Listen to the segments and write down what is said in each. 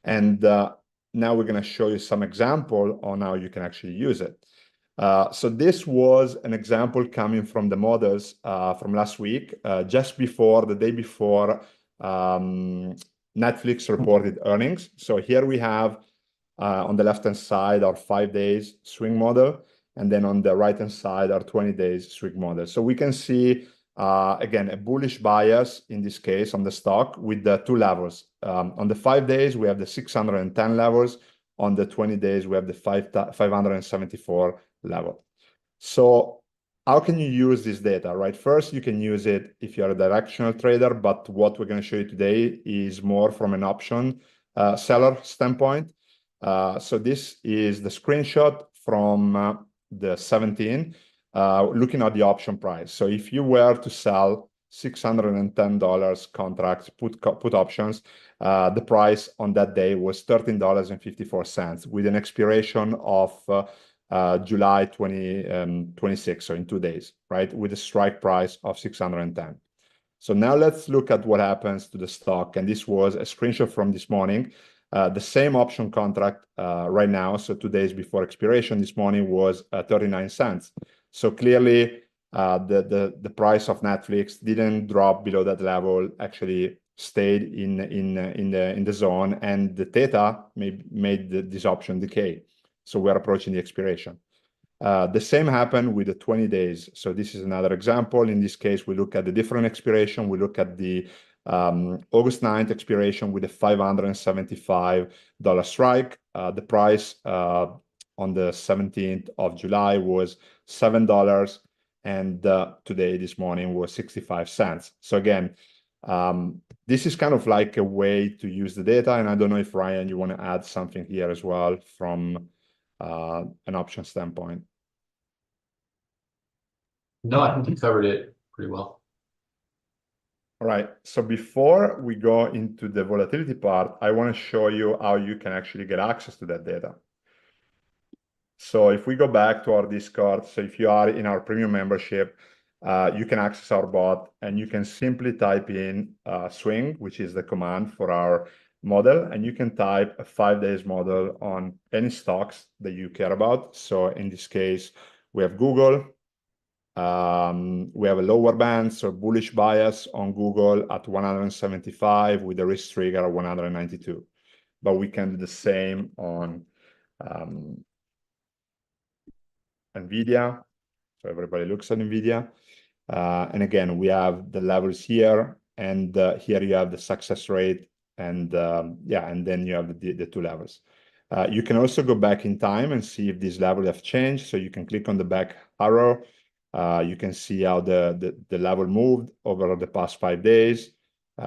And now we're going to show you some example on how you can actually use it. So this was an example coming from the models from last week, just before, the day before Netflix reported earnings. So here we have on the left-hand side our 5 days swing model, and then on the right-hand side our 20 days swing model. So we can see, again, a bullish bias in this case on the stock with the two levels. On the 5 days, we have the 610 levels. On the 20 days, we have the 574 level. So how can you use this data, right? First, you can use it if you're a directional trader, but what we're going to show you today is more from an option seller standpoint. So this is the screenshot from the 17, looking at the option price. So if you were to sell $610 contracts, put options, the price on that day was $13.54 with an expiration of July 2026, so in 2 days, right? With a strike price of 610. So now let's look at what happens to the stock. And this was a screenshot from this morning. The same option contract right now, so 2 days before expiration this morning, was 39 cents. So clearly the price of Netflix didn't drop below that level, actually stayed in the zone, and the theta made this option decay. So we're approaching the expiration. The same happened with the 20 days. So this is another example. In this case, we look at the different expiration. We look at the August 9th expiration with a $575 strike. The price on the 17th of July was $7, and today, this morning, was 65 cents. So again, this is kind of like a way to use the data. And I don't know if, Ryan, you want to add something here as well from an option standpoint. No, I think you covered it pretty well. All right, so before we go into the volatility part, I want to show you how you can actually get access to that data. So if we go back to our Discord, so if you are in our premium membership, you can access our bot, and you can simply type in swing, which is the command for our model, and you can type a 5 days model on any stocks that you care about. So in this case, we have Google. We have a lower band, so bullish bias on Google at 175 with a risk trigger at 192. But we can do the same on NVIDIA. So everybody looks at NVIDIA. And again, we have the levels here, and here you have the success rate, and yeah, and then you have the two levels. You can also go back in time and see if these levels have changed. So you can click on the back arrow. You can see how the level moved over the past 5 days.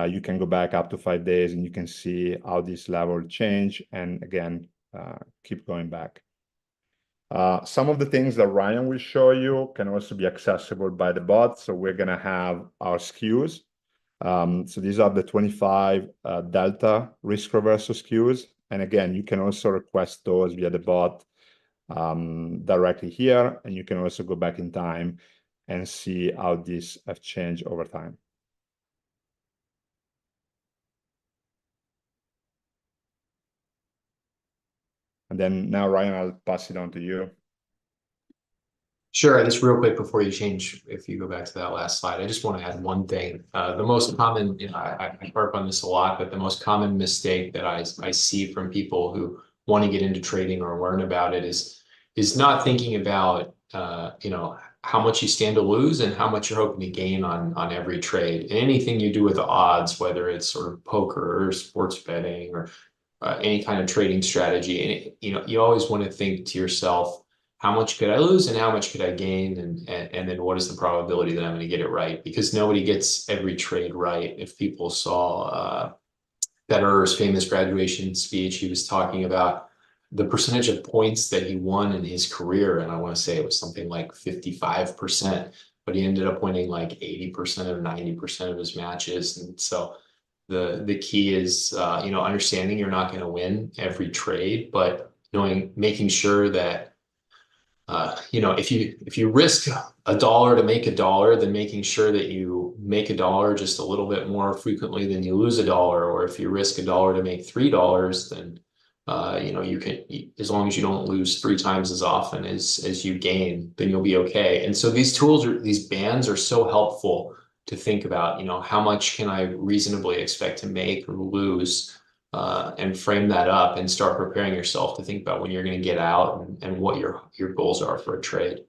You can go back up to 5 days, and you can see how this level change, and again, keep going back. Some of the things that Ryan will show you can also be accessible by the bot. So we're going to have our SKUs. So these are the 25 delta risk reversal SKUs. And again, you can also request those via the bot directly here. And you can also go back in time and see how these have changed over time. And then now, Ryan, I'll pass it on to you. Sure. Just real quick before you change, if you go back to that last slide, I just want to add one thing. The most common, I harp on this a lot, but the most common mistake that I see from people who want to get into trading or learn about it is not thinking about, how much you stand to lose and how much you're hoping to gain on every trade. And anything you do with the odds, whether it's sort of poker or sports betting or any kind of trading strategy, and you always want to think to yourself, how much could I lose and how much could I gain? And then what is the probability that I'm going to get it right? Because nobody gets every trade right. If people saw Federer's famous graduation speech, he was talking about the percentage of points that he won in his career. And I want to say it was something like 55%, but he ended up winning like 80% or 90% of his matches. And so the key is, understanding you're not going to win every trade, but making sure that if you risk $1 to make $1, then making sure that you make $1 just a little bit more frequently than you lose $1, or if you risk $1 to make $3, then you can, as long as you don't lose 3 times as often as you gain, then you'll be okay. And so these bands are so helpful to think about, how much can I reasonably expect to make or lose, and frame that up and start preparing yourself to think about when you're going to get out and what your goals are for a trade.